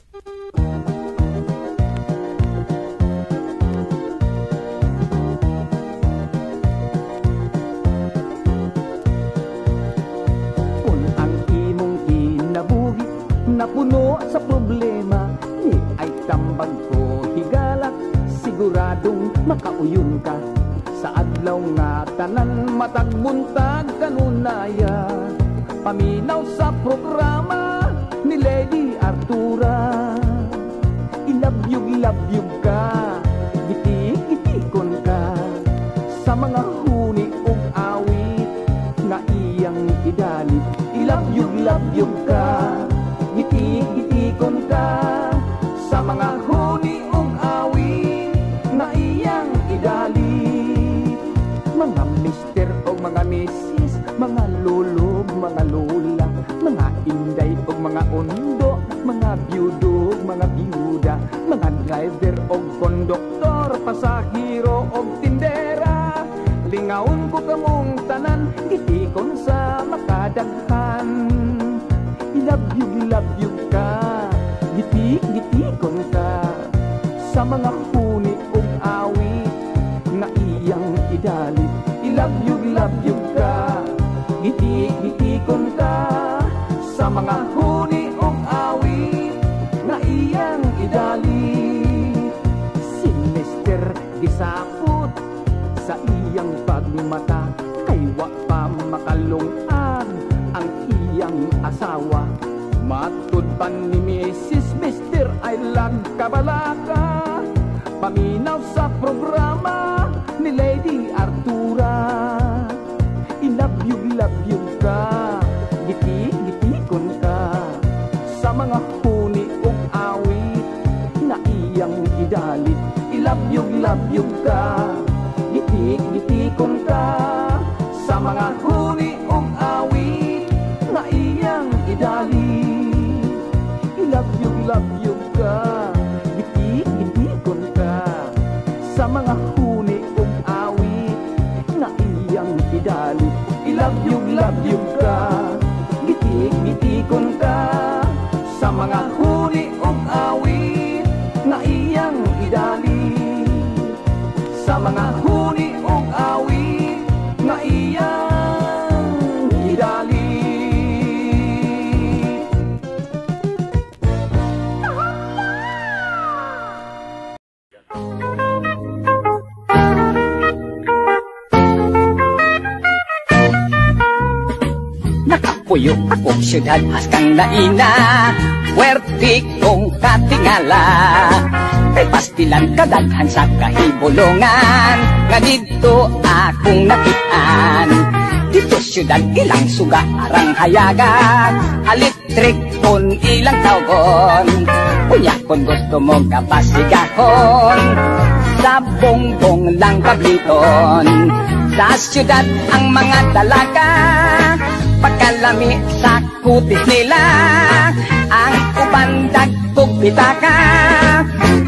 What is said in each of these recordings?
Kung ang imong kinabuhi napuno sa problema, ni ay tambag ko higala, siguradong makauyon ka. Sa adlaw nga tanan matagbuntag kanunaya, paminaw sa programa ni Lady Artura. Ilabyog ka, gitik-gitikon ka, sa mga huni ug awit nga iyang idalit. Ilabyog ka, gitik-gitikon ka, sa mga huni ug awit nga iyang idalit. Mga mister o mga misis, mga lolo, mga lola, mga inday o mga undo, mga biyudo, mga biyuda, mga driver o konduktor, pasahero o tindera. Lingawon ko kamong tanan, gitikon sa makadaghan. Ilabyog ka, gitik-gitikon ka, sa mga huni o awit nga iyang idalit. Ilabyog ka, gitik-gitikon ka, sa mga huni o awit nga iyang idalit. Si Mister gisapot sa iyang pagmata, kay wa pa makalungag ang iyang asawa. Matud pa ni Mrs. Mister ay lagkabalaka, paminaw sa programa ni Lady Artura. Ilabyog ka, gitik-gitikon ka, sa mga huni ug awit na iyang idalit. Ilabyog ka, gitik-gitikon ka, sa mga huni ug awit na iyang idalit. Ilabyog ka, gitik-gitikon ka, sa mga huni ug awit na iyang idalit. Ilabyog ka, gitik-gitikon ka, sa mga huni ug awit na iyang idalit. Sa mga huni ug awit na iyang idalit. Nakapuyo akong syudad askang naina, puwerte kong katingala. Kay pastilan kadaghan sa kahibulungan, nga dito akong nakitaan. Dito syudad ilang suga arang hayagan, alitrik kon ilang tawgon. Kunya kon gusto mong kapasigahon, sa bongbong lang kabliton. Sa syudad ang mga dalaga, pagkalami sa kutis nila, ang uban dagkog pitaka,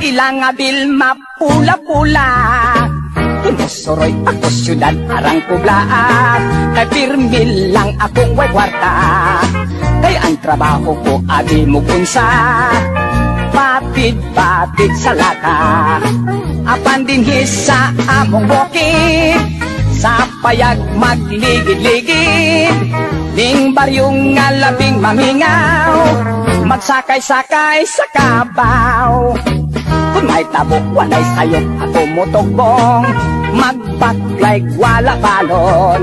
ilang abil mapula-pula. Tumusuroy ako syudad arang kublaat, kay pirmil lang akong way kwarta. Kay ang trabaho ko abi mugunsa, patid-patid sa lata. Apan dinhi sa among bukid, sa payag magligid-ligid, ning baryong nga labing mamingaw, magsakay-sakay sa kabaw. Kung may tabok, walay sayok, ako motogbong, magbaklay wala balon.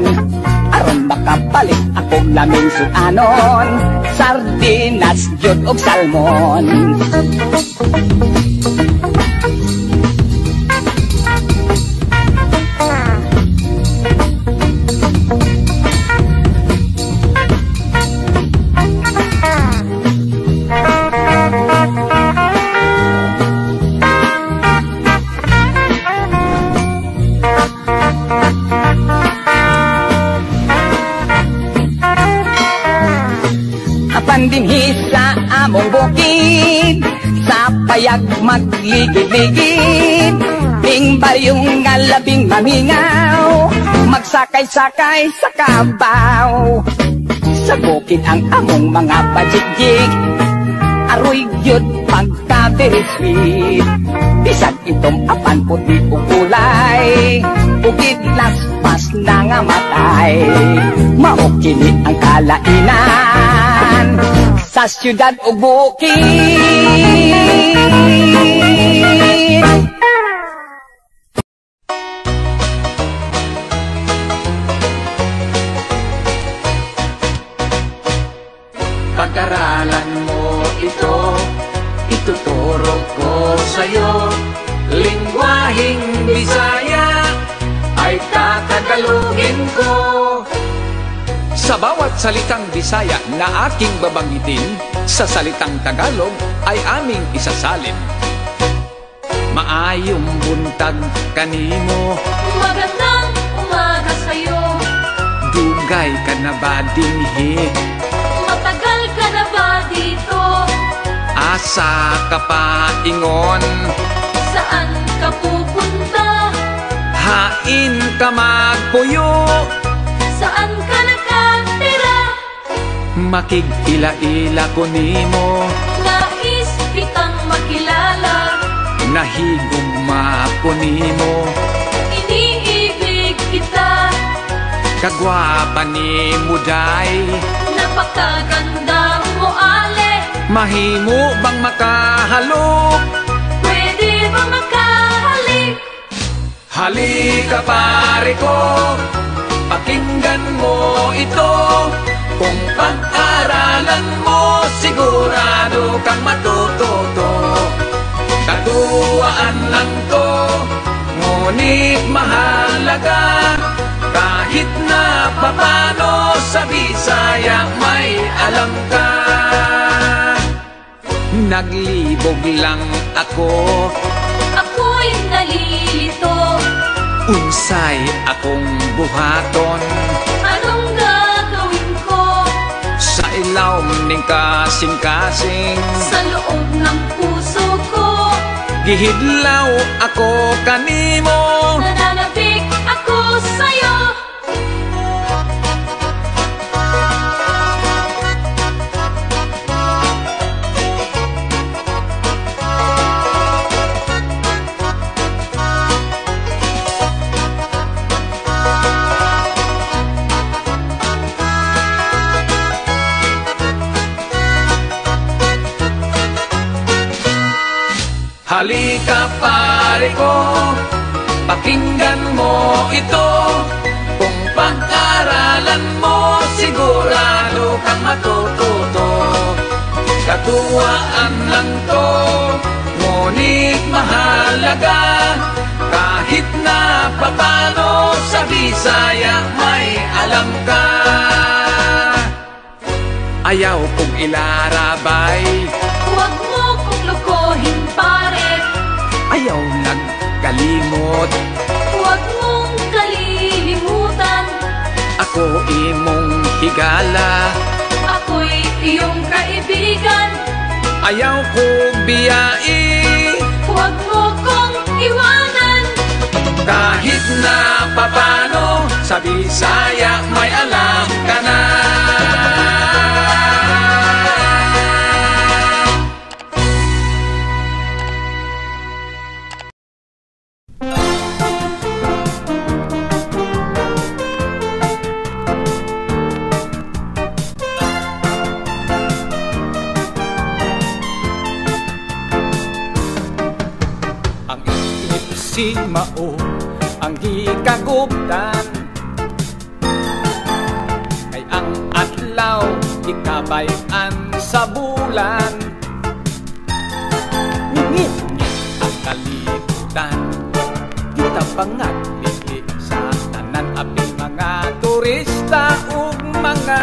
Aron makabalik akong laming suanon, sardinas, jud og salmon. Dinhi sa among bukid, sa payag magligid-ligid, ning baryong nga labing mamingaw, magsakay-sakay sa kabaw. Sa bukid ang among mga pajigjig, Karoy gyud pagka-very sweet. Bisag itom apan puti ug kulay, ugid laspas na nga matay. Mao kini ang kalainan sa syudad ug bukid. Pag-aralan mo ito, ituturo ko sa'yo. Lingwaheng Bisaya ay tatagalogin ko. Sa bawat salitang Bisaya na aking babanggitin, sa salitang Tagalog ay aming isasalin. Maayong buntag kanimo, magandang umaga sa'yo. dugay ka na ba dinhi? Matagal ka na ba dito? Asa ka pa ingon? Saan ka pupunta? Hain ka magpuyo, Saan ka nakatira? makig-ila-ila ko nimo. Nais kitang makilala. Nahigugma ko nimo. Iniibig kita. Kagwapa ni Muday, Napakaganda mo, ale. mahimo bang makahalok? Pwede ba makahalik? Halika pare ko, pakinggan mo ito. Kung pag-aralan mo, sigurado kang matututo. Katuwaan lang to, ngunit mahalaga. Kahit na papano sa Bisaya may alam ka. Naglibog lang ako, Ako'y nalilito. unsay akong buhaton. Anong gagawin ko? Sa ilaw ning kasing-kasing, Sa loob ng puso ko, gihidlaw ako kanimo. nananabik ako sa'yo. Halika pare ko, pakinggan mo ito. Kung pag-aralan mo, sigurado kang matututo. Katuwaan lang to, ngunit mahalaga. Kahit na papano sa Bisaya may alam ka. Ayaw kong ilarabay, Huwag mo kong lukohin, pare. ayaw nagkalimot. Huwag mong kalilimutan. Ako imong higala, Ako'y iyong kaibigan. ayaw ko biyai. Huwag mo kong iwanan. Kahit na papano, sa Bisaya may alam ka na. Ang ipsi mao ang gikagubtan, kay ang adlaw ikabayan sa bulan. Ngingit ang kalibutan, kita pangatili sa tanan aping mga turista ug mga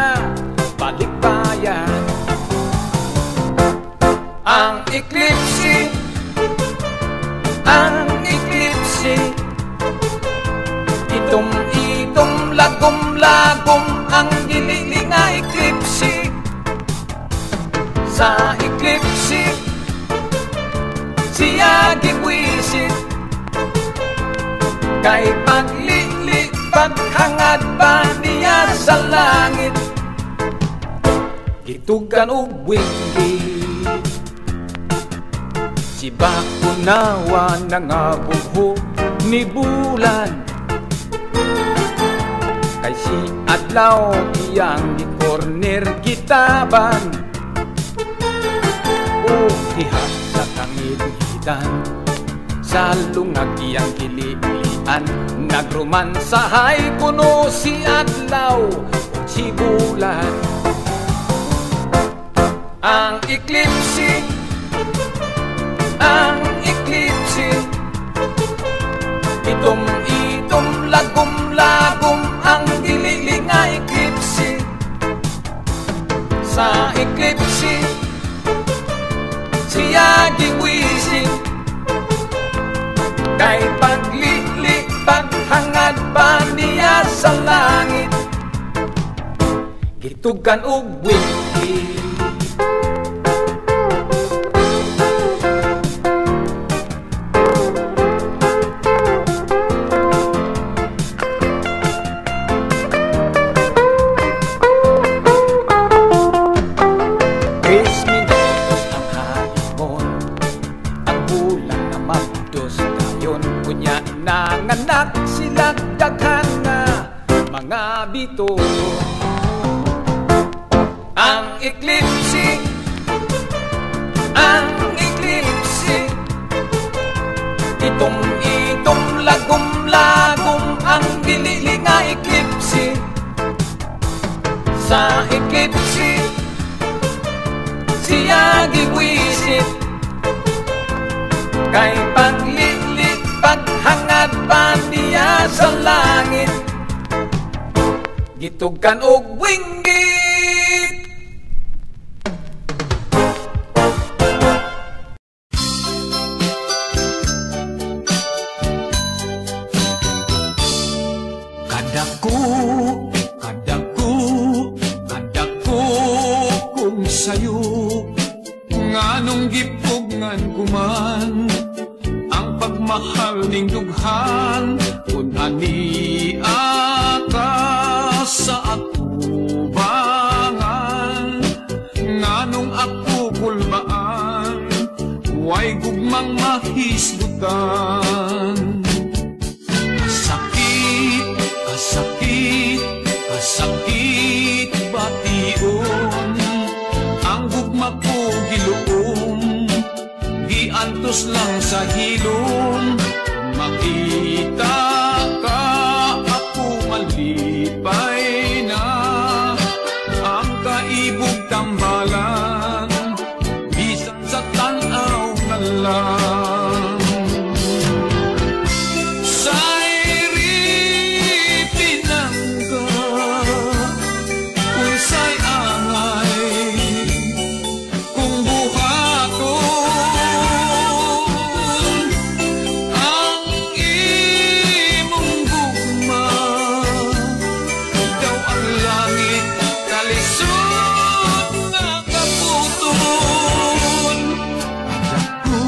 balikbayan. Ang eklipse, ang eklipse, itom-itom, lagom-lagom ang gilili nga eklipse. Sa eklipse, siya gibwisit, kay paglili, paghangad pa niya sa langit. Gitugan og winggi, si bakunawa nangabuho ni bulan. Kay si adlaw iyang di corner gitaban. O diha sa tangilidan, sa lungag iyang kililian, nagromansahay kuno si adlaw ug si bulan. Ang eklipse, ang eklipse, itom-itom, lagom-lagom ang dili nga eklipse. Sa eklipse siya giwisig, kay paglili, paghangad pa niya sa langit, gitugan og wiki. Nanganak sila daghan nga mga bito. Ang eklipse, ang eklipse, itom-itom, lagom-lagom ang dilili nga eklipse. Sa eklipse siya giwisit, kay paglilit, paghangad pa niya sa langit, gitugan og winggit. Kadako, kadako, kadako kung sayo, nganong gipugngan kuman ang pagmahal ning dughan, kun ani aka sa atubangan. Nganong ako kulbaan, way gugmang mahisgutan. Kasakit, kasakit, kasakit bation, ang gugma ko giluom, giantos lang sa hilom. Makita ka ako malipay na, ang kaibog tambalan, bisan sa tanaw na lang. Sa'y pinangga, kung sa'y angay, kung buhaton, ang imong gugma, daw ang langit kalisod nga kaputon. Ako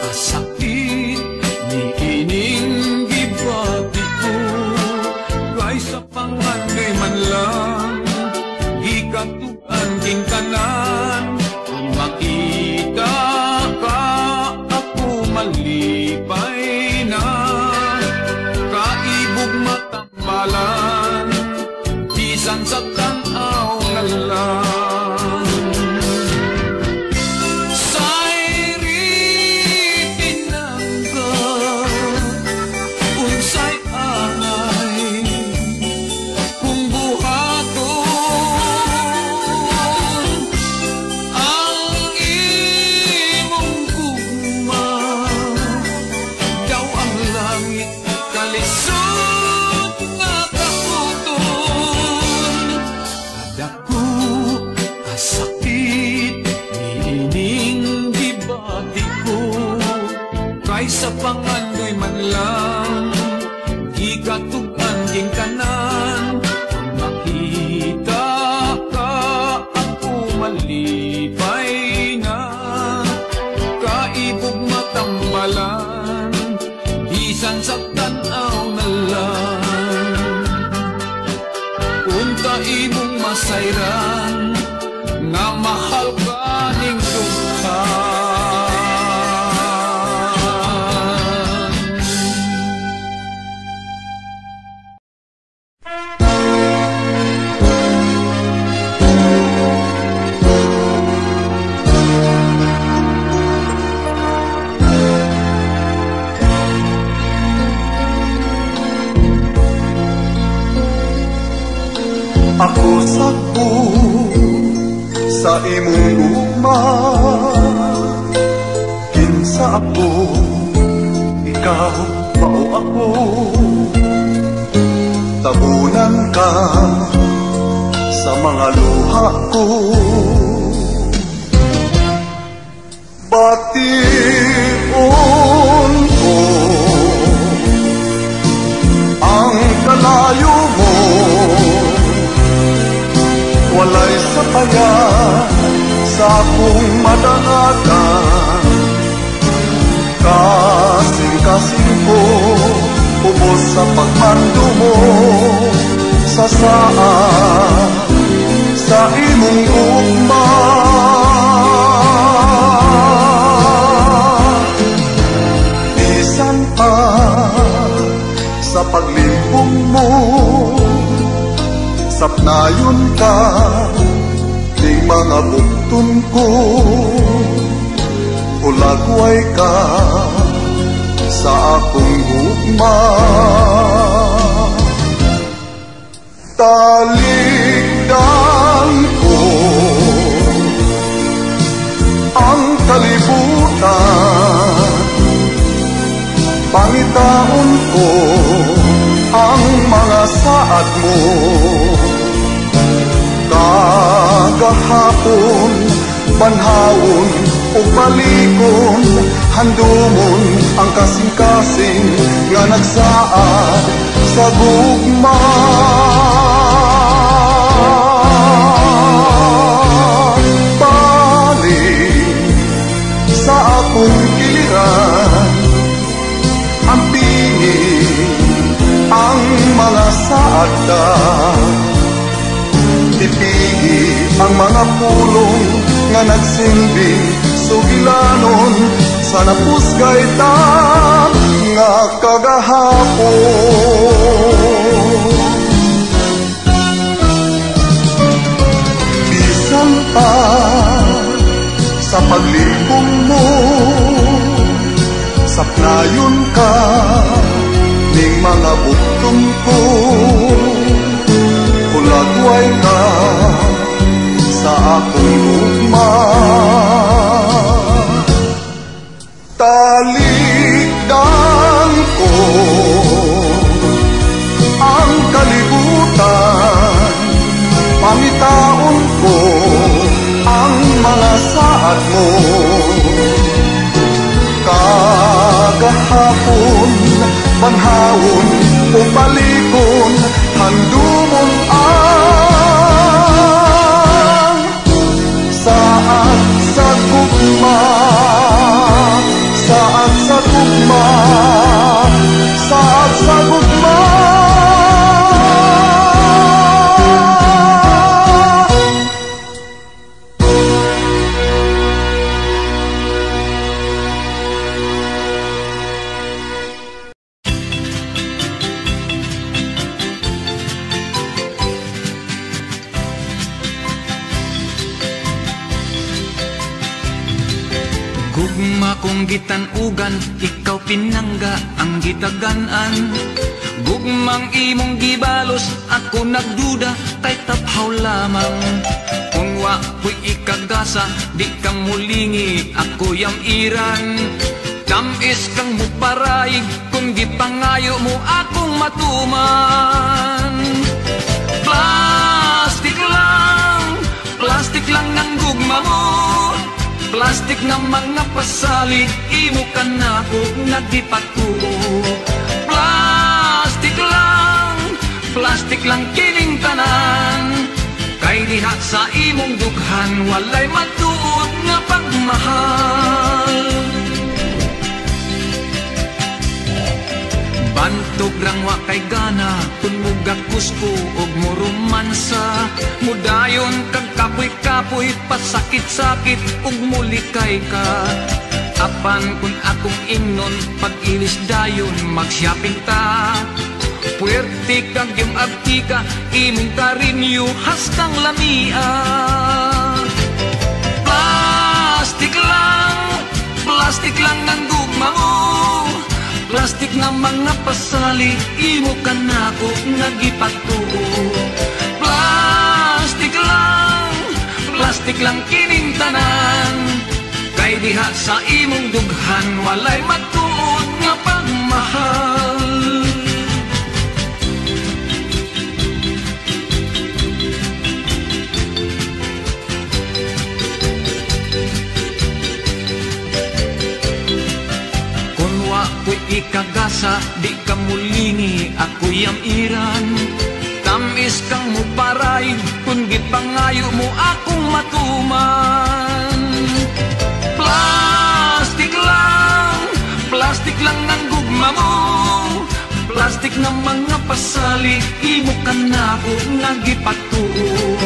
kasakit ni ining gibati ko, kay sa panganay man lang, gikatugan king tanan. Kung makita ka ako malipay na, kaibog matambalan, bisan sa tanaw na lang. Sa'y pinangga, kung sa'y angay, kung buhaton, ang imong gugma, daw ang langit kalisod nga kaputon. Kadako kasakit ni ining gibati ko, kay sa pangandoy man lang, gikatugan king tanan. Kung makita ka ako malipay na, kaibog matambalan, bisan sa tanaw na lang. Unta imong masayran, nga mahal ka ning dughan. imong ugma. Kinsa ako, ikaw mao ako. Tabunan ka sa mga luha ko. Bation ko ang kalayo mo, walay sapaya sa akong madanagan. Kasing-kasing ko, ubos sa pagmando mo, sa saan sa imong ugma. Bisan pa sa paglimpong mo, sapnayon ka ning mga bukton ko. Ulagway ka sa akong ugma. Taligdan ko ang kalibutan, pangitaon ko ang mga saad mo. Kagahapon, banhawon o balikon, handumon ang kasing-kasing nga nagsaad sa gugma. Balik sa akong giliran, ang pingin ang mga saada. Tipigi ang mga pulong nga nagsilbing sugilanon sa napusgay ta nga kagahapon. Bisan pa sa paglibong mo, sapnayon ka ning mga bukton ko. Ulagway ka sa akong lugma. Taligdan ko ang kalibutan, pangitaon ko ang mga saad mo. Kagahapon, banhawon o balikon, handumon ang saad sa gugma. Saad sa gugma, saad sa gugma. Gugma kong gitanugan, ikaw pinangga ang gitaganan. Gugmang imong gibalos, ako nagduda, kay taphaw lamang. Kung wa ko'y ikagasa, di ka mulingi, ako yamiran. Tamis kang muparaig, kung gipangayo mo akong matuman. Plastic lang ng gugma mo. Plastic na mga pasalig, imo ka na ko nagdipatuo. Plastic lang kining tanan. Kay diha sa imong dughan, walay matuod nga pagmahal. Bantog rang wa kay gana, kun mugag gusto og mo romansa. Mudayon kag kapoy-kapoy, pasakit-sakit ug mulikay ka. Apan kun akong ingnon, pag-ilis dayon mag-shopping ta. Puwerte kag yung abtika, imong karinyo hastang lamia. Plastic lang ang gugma mo. Plastic na mga pasali, imo ka na ko nagipatuo. plastik lang kining tanan. Kay diha sa imong dughan walay matuod nga pagmahal. Kunwa ko'y ikagasa, di ka mulingi, ako'y yamiran. Tamis kang muparay, kung gipangayo mo akong matuman. Plastik lang ang gugma mo. Plastik na mga pasali, imo ka na ko nga gipatuo.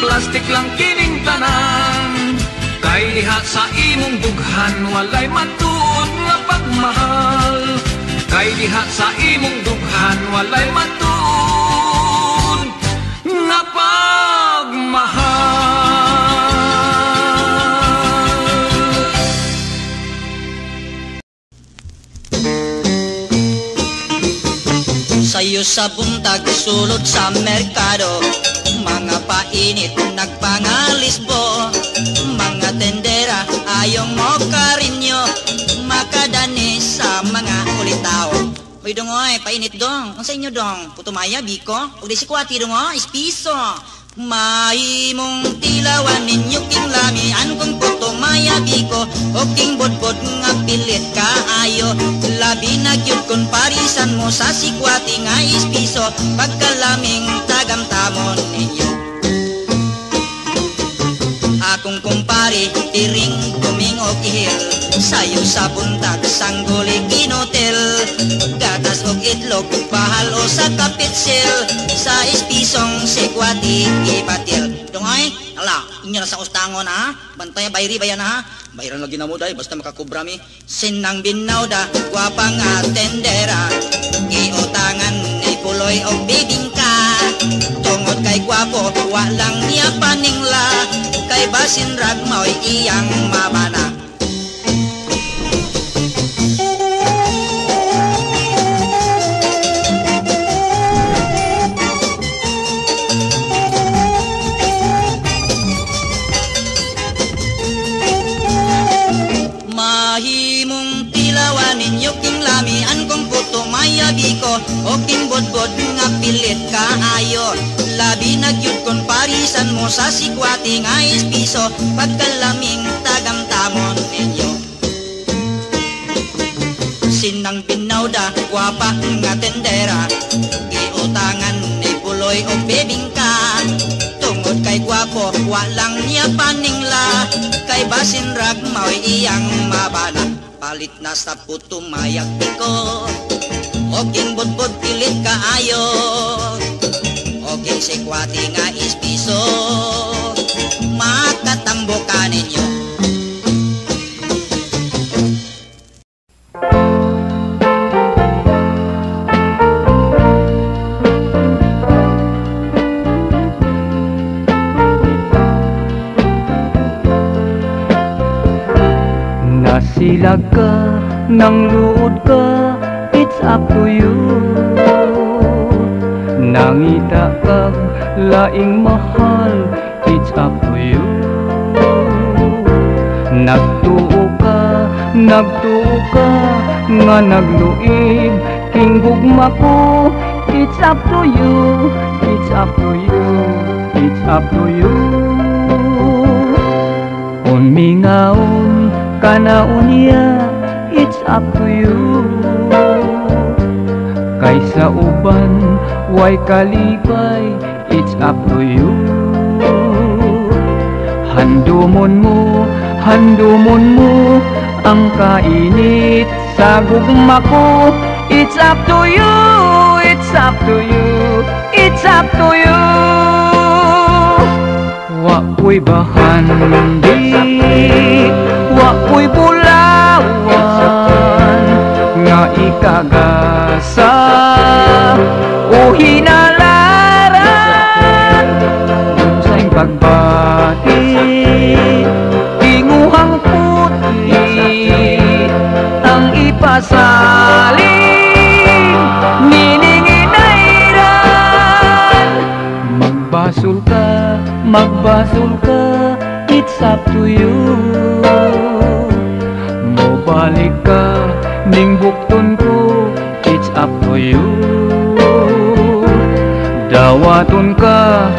Plastik lang kining tanan. Kay diha sa imong dughan walay matuod nga pagmahal. Kay diha sa imong dughan walay matuod nga pagmahal. Sayo sa buntag sulod sa merkado, mga painit nagpangalisbo. Mga tendera ayong mo karinyo, makadani sa mga kulitaw. Uy dongoy, painit dong. Ang sa inyo dong, putumaya, biko. Ug di si kwati dongo, ispiso. Mahimong tilawan ninyo king lamian kung putumaya, biko. O king bodbod nga pilit kaayo. Labi na gyud kun parisan mo sa si kwati nga ispiso. Pagkalaming tagamtamon ninyo. Akong kumpari, tiring tumingog ihil. Sayo sa buntag, sangguli ginotel. Gatas og itlog, bahal o sa kapitsil. Sa ispisong sikwati ipatil. Dungay, ala, inyo na sa ustangon ha. Bantay, bayri bayan ha. Bayaran lagi na mo dahi, basta makakubra mi. Sinang binaw da, gwapa nga tendera. Iutangan ni puloy o bibingka. Tungod kay gwapo, walang niya paningla. Kay basin rag mao'y iyang mamana. Mahimong tilawan ninyo king lamian kung puto mayabi ko. O king bodbod nga pilit kaayo. Labi na gyud kon parisan mo sa sikwati nga ispiso. Pagkalaming tagamtamon ninyo. Sinang binaw da, gwapa nga tendera. Giutangan ni puloy o bibingka. Tungod kay gwapo, walang niya paningla. Kay basin rag mao'y iyang mabana. Palit na sa puto mayak biko. O king bodbod pilit kaayo. O king sikwati nga ispiso. Makatambo ka ninyo. Nasilag ka, nang luod ka, it's up to you. Nangita kag laing mahal, it's up to you. Nagtuo ka, nga nagluib, king gugma ko, it's up to you, it's up to you, it's up to you. Kung mingaon ka na unya, it's up to you. Kaysa uban, way kalipay, it's up to you. Handumon mo ang kainit sa gugma ko. It's up to you, it's up to you, it's up to you. Wa ko'y bahandi, wa ko'y bulawan, nga ikagasa o hinalaran. Sa'y pagbati, tinguhang puti, ang ipasaling, niningin na iran. magbasol ka, it's up to you. Mobalik ka, ning bukton ko, it's up to you. Dawaton ka,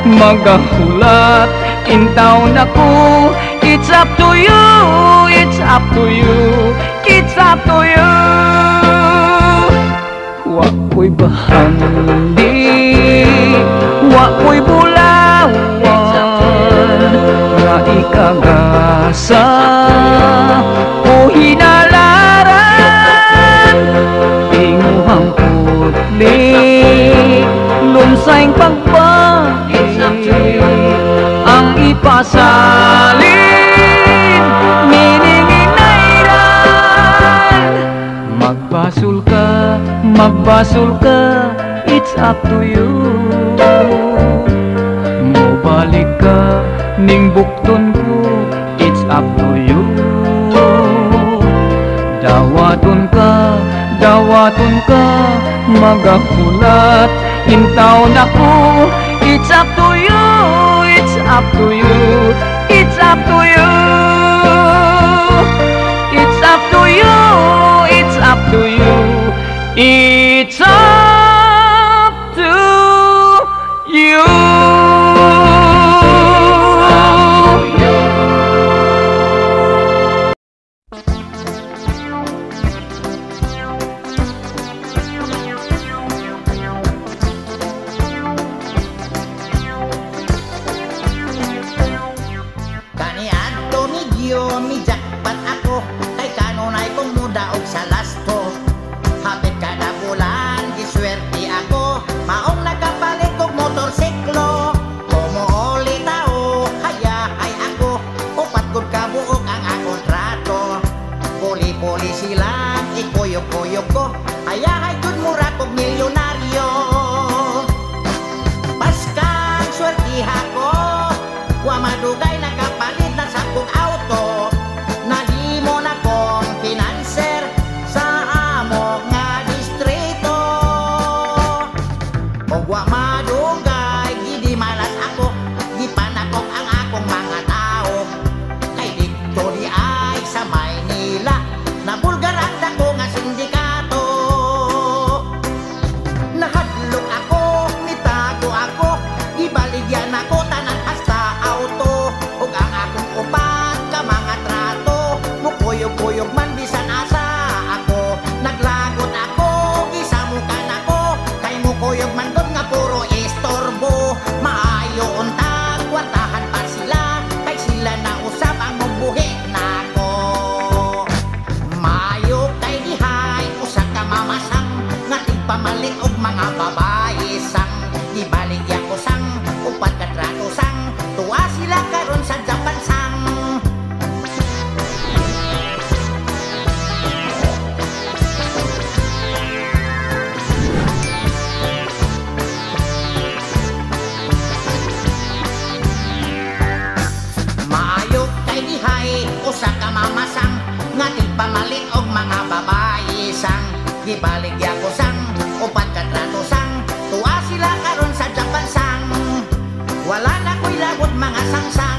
magahulat, intaw na ko, it's up to you, it's up to you, it's up to you. Wa ko'y bahandi, wa ko'y bulawan, nga ikagasa o hinalaran. Tinguhang putli, lunsayng pagpahit, ang ipasalin, mininginayran. Magbasol ka, it's up to you. Mobalik ka, ning bukton ko, it's up to you. Dawaton ka, magahulat, intaw na ko, it's up to you, it's up to you, it's up to you. It's up to you, it's up to you, it's up to you. Gibaligya ko sang upat katrato sang tuwa sila karon sa Japan sang wala na ko'y lagot mga sangsang